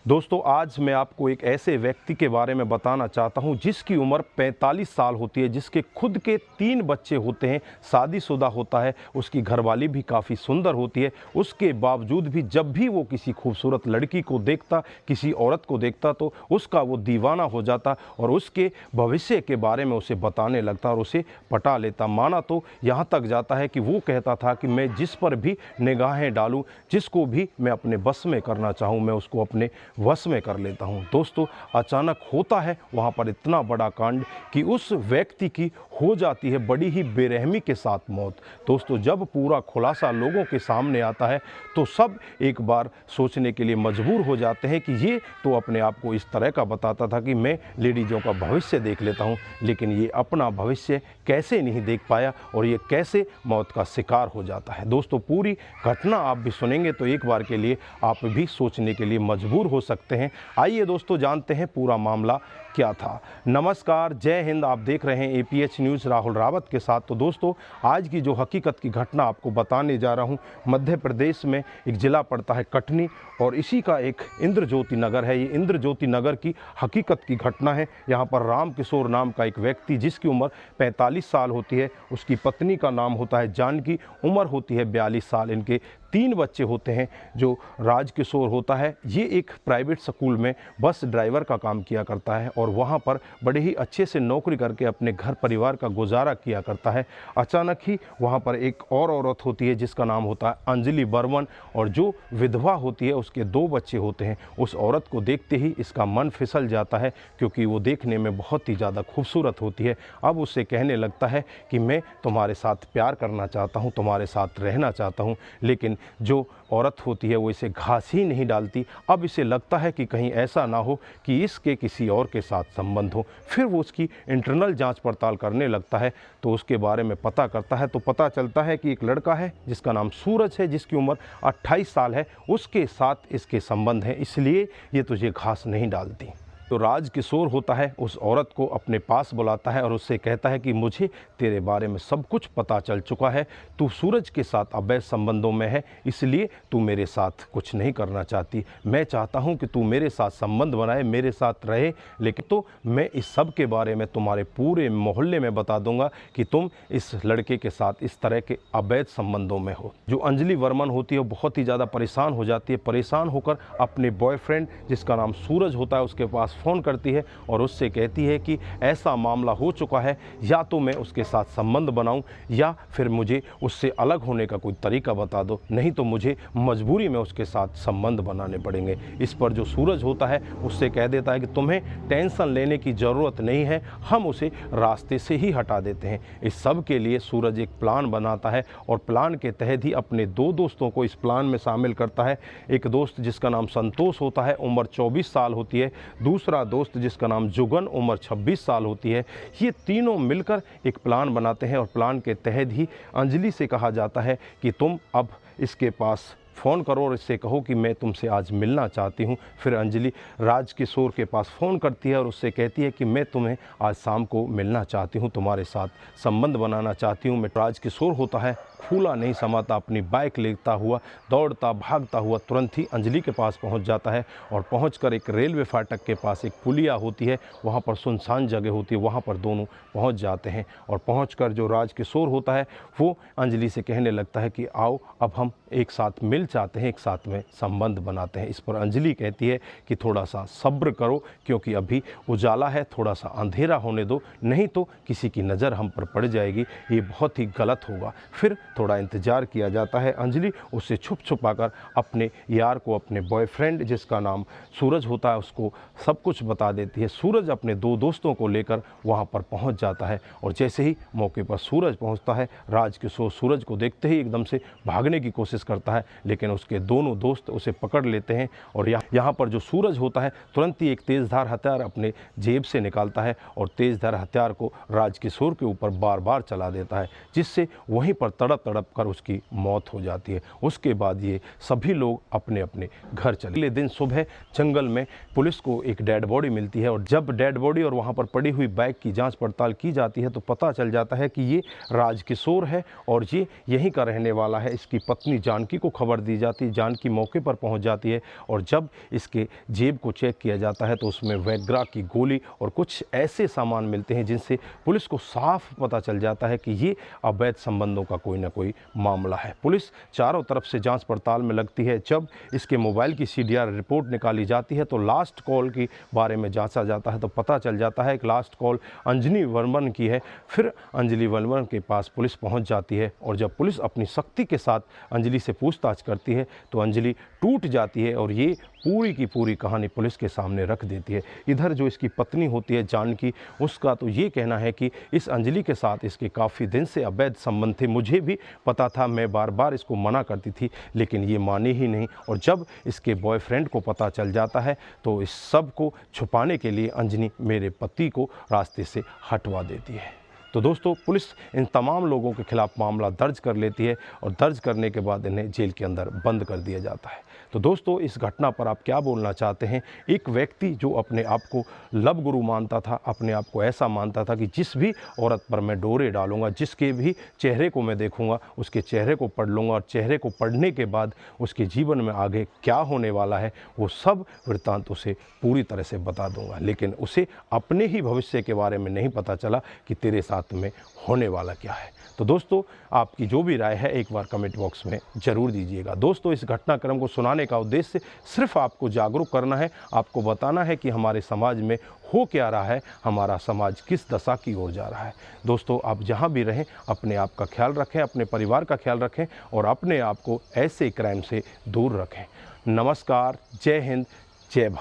दोस्तों, आज मैं आपको एक ऐसे व्यक्ति के बारे में बताना चाहता हूं जिसकी उम्र 45 साल होती है, जिसके खुद के 3 बच्चे होते हैं, शादीशुदा होता है, उसकी घरवाली भी काफ़ी सुंदर होती है। उसके बावजूद भी जब भी वो किसी खूबसूरत लड़की को देखता, किसी औरत को देखता तो उसका वो दीवाना हो जाता और उसके भविष्य के बारे में उसे बताने लगता और उसे पटा लेता। माना तो यहाँ तक जाता है कि वो कहता था कि मैं जिस पर भी निगाहें डालूं, जिसको भी मैं अपने बस में करना चाहूँ, मैं उसको अपने वश में कर लेता हूं। दोस्तों, अचानक होता है वहां पर इतना बड़ा कांड कि उस व्यक्ति की हो जाती है बड़ी ही बेरहमी के साथ मौत। दोस्तों, जब पूरा खुलासा लोगों के सामने आता है तो सब एक बार सोचने के लिए मजबूर हो जाते हैं कि ये तो अपने आप को इस तरह का बताता था कि मैं लेडीज़ों का भविष्य देख लेता हूं, लेकिन ये अपना भविष्य कैसे नहीं देख पाया और ये कैसे मौत का शिकार हो जाता है। दोस्तों, पूरी घटना आप भी सुनेंगे तो एक बार के लिए आप भी सोचने के लिए मजबूर हो सकते हैं। आइए दोस्तों, जानते हैं पूरा मामला क्या था। नमस्कार, जय हिंद। आप देख रहे हैं एपीएच न्यूज़ राहुल रावत के साथ। तो दोस्तों, आज की जो हकीकत की घटना आपको बताने जा रहा हूं, मध्य प्रदेश में एक ज़िला पड़ता है कटनी और इसी का एक इंद्र ज्योति नगर है। ये इंद्र ज्योति नगर की हकीकत की घटना है। यहाँ पर राम किशोर नाम का एक व्यक्ति, जिसकी उम्र 45 साल होती है, उसकी पत्नी का नाम होता है जानकी, उम्र होती है 42 साल। इनके 3 बच्चे होते हैं। जो राज किशोर होता है, ये एक प्राइवेट स्कूल में बस ड्राइवर का काम किया करता है और वहाँ पर बड़े ही अच्छे से नौकरी करके अपने घर परिवार का गुजारा किया करता है। अचानक ही वहाँ पर एक और औरत होती है जिसका नाम होता है अंजलि बर्मन, और जो विधवा होती है, उसके 2 बच्चे होते हैं। उस औरत को देखते ही इसका मन फिसल जाता है क्योंकि वो देखने में बहुत ही ज़्यादा खूबसूरत होती है। अब उससे कहने लगता है कि मैं तुम्हारे साथ प्यार करना चाहता हूँ, तुम्हारे साथ रहना चाहता हूँ। लेकिन जो औरत होती है वो इसे घास ही नहीं डालती। अब इसे लगता है कि कहीं ऐसा ना हो कि इसके किसी और के साथ संबंध हो। फिर वो उसकी इंटरनल जांच पड़ताल करने लगता है तो उसके बारे में पता करता है तो पता चलता है कि एक लड़का है जिसका नाम सूरज है, जिसकी उम्र 28 साल है, उसके साथ इसके संबंध हैं, इसलिए ये तुझे घास नहीं डालती। तो राज किशोर होता है उस औरत को अपने पास बुलाता है और उससे कहता है कि मुझे तेरे बारे में सब कुछ पता चल चुका है। तू सूरज के साथ अवैध संबंधों में है, इसलिए तू मेरे साथ कुछ नहीं करना चाहती। मैं चाहता हूं कि तू मेरे साथ संबंध बनाए, मेरे साथ रहे, लेकिन तो मैं इस सब के बारे में तुम्हारे पूरे मोहल्ले में बता दूंगा कि तुम इस लड़के के साथ इस तरह के अवैध संबंधों में हो। जो अंजलि वर्मन होती है वो बहुत ही ज़्यादा परेशान हो जाती है। परेशान होकर अपने बॉयफ्रेंड जिसका नाम सूरज होता है उसके पास फ़ोन करती है और उससे कहती है कि ऐसा मामला हो चुका है, या तो मैं उसके साथ संबंध बनाऊं या फिर मुझे उससे अलग होने का कोई तरीका बता दो, नहीं तो मुझे मजबूरी में उसके साथ संबंध बनाने पड़ेंगे। इस पर जो सूरज होता है उससे कह देता है कि तुम्हें टेंशन लेने की ज़रूरत नहीं है, हम उसे रास्ते से ही हटा देते हैं। इस सब के लिए सूरज एक प्लान बनाता है और प्लान के तहत ही अपने 2 दोस्तों को इस प्लान में शामिल करता है। एक दोस्त जिसका नाम संतोष होता है, उम्र 24 साल होती है। दूसरा दोस्त जिसका नाम जुगन, उम्र 26 साल होती है। ये तीनों मिलकर एक प्लान बनाते हैं और प्लान के तहत ही अंजलि से कहा जाता है कि तुम अब इसके पास फ़ोन करो और इससे कहो कि मैं तुमसे आज मिलना चाहती हूँ। फिर अंजलि राज किशोर के पास फ़ोन करती है और उससे कहती है कि मैं तुम्हें आज शाम को मिलना चाहती हूँ, तुम्हारे साथ संबंध बनाना चाहती हूँ। मैं राज किशोर होता है, फूला नहीं समाता, अपनी बाइक लेता हुआ, दौड़ता भागता हुआ तुरंत ही अंजलि के पास पहुंच जाता है और पहुंचकर एक रेलवे फाटक के पास एक पुलिया होती है, वहां पर सुनसान जगह होती है, वहां पर दोनों पहुंच जाते हैं। और पहुंचकर जो राज किशोर होता है वो अंजलि से कहने लगता है कि आओ अब हम एक साथ मिल चाहते हैं, एक साथ में संबंध बनाते हैं। इस पर अंजलि कहती है कि थोड़ा सा सब्र करो क्योंकि अभी उजाला है, थोड़ा सा अंधेरा होने दो, नहीं तो किसी की नज़र हम पर पड़ जाएगी, ये बहुत ही गलत होगा। फिर थोड़ा इंतज़ार किया जाता है। अंजलि उससे छुप छुपाकर अपने यार को, अपने बॉयफ्रेंड जिसका नाम सूरज होता है, उसको सब कुछ बता देती है। सूरज अपने 2 दोस्तों को लेकर वहाँ पर पहुँच जाता है और जैसे ही मौके पर सूरज पहुँचता है, राज किशोर सूरज को देखते ही एकदम से भागने की कोशिश करता है, लेकिन उसके दोनों दोस्त उसे पकड़ लेते हैं। और यहाँ पर जो सूरज होता है तुरंत ही एक तेज़धार हथियार अपने जेब से निकालता है और तेज़धार हथियार को राज किशोर के ऊपर बार बार चला देता है, जिससे वहीं पर तड़प कर उसकी मौत हो जाती है। उसके बाद ये सभी लोग अपने अपने घर चले। अगले दिन सुबह जंगल में पुलिस को एक डेड बॉडी मिलती है और जब डेड बॉडी और वहाँ पर पड़ी हुई बाइक की जांच पड़ताल की जाती है तो पता चल जाता है कि ये राज किशोर है और ये यहीं का रहने वाला है। इसकी पत्नी जानकी को खबर खबर दी जाती है। जानकी मौके पर पहुंच जाती है और जब इसके जेब को चेक किया जाता है तो उसमें वैग्रा की गोली और कुछ ऐसे सामान मिलते हैं जिनसे पुलिस को साफ पता चल जाता है कि ये अवैध संबंधों का कोई ना कोई मामला है। पुलिस चारों तरफ से जांच पड़ताल में लगती है। जब इसके मोबाइल की सीडीआर रिपोर्ट निकाली जाती है तो लास्ट कॉल के बारे में जांचा जाता है तो पता चल जाता है कि लास्ट कॉल अंजलि वर्मन की है। फिर अंजलि वर्मन के पास पुलिस पहुंच जाती है और जब पुलिस अपनी सख्ती के साथ अंजलि से पूछताछ करती है तो अंजलि टूट जाती है और ये पूरी की पूरी कहानी पुलिस के सामने रख देती है। इधर जो इसकी पत्नी होती है जानकी, उसका तो ये कहना है कि इस अंजलि के साथ इसके काफ़ी दिन से अवैध संबंध थे। मुझे भी पता था, मैं बार बार इसको मना करती थी लेकिन ये मानी ही नहीं। और जब इसके बॉयफ्रेंड को पता चल जाता है तो इस सब को छुपाने के लिए अंजलि मेरे पति को रास्ते से हटवा देती है। तो दोस्तों, पुलिस इन तमाम लोगों के खिलाफ मामला दर्ज कर लेती है और दर्ज करने के बाद इन्हें जेल के अंदर बंद कर दिया जाता है। तो दोस्तों, इस घटना पर आप क्या बोलना चाहते हैं? एक व्यक्ति जो अपने आप को लव गुरु मानता था, अपने आप को ऐसा मानता था कि जिस भी औरत पर मैं डोरे डालूंगा, जिसके भी चेहरे को मैं देखूंगा, उसके चेहरे को पढ़ लूँगा और चेहरे को पढ़ने के बाद उसके जीवन में आगे क्या होने वाला है वो सब वृत्तांत उसे पूरी तरह से बता दूंगा। लेकिन उसे अपने ही भविष्य के बारे में नहीं पता चला कि तेरे साथ में होने वाला क्या है। तो दोस्तों, आपकी जो भी राय है एक बार कमेंट बॉक्स में ज़रूर दीजिएगा। दोस्तों, इस घटनाक्रम को सुनाने का उद्देश्य सिर्फ आपको जागरूक करना है, आपको बताना है कि हमारे समाज में हो क्या रहा है, हमारा समाज किस दशा की ओर जा रहा है। दोस्तों, आप जहां भी रहें अपने आप का ख्याल रखें, अपने परिवार का ख्याल रखें और अपने आप को ऐसे क्राइम से दूर रखें। नमस्कार, जय हिंद, जय भारत।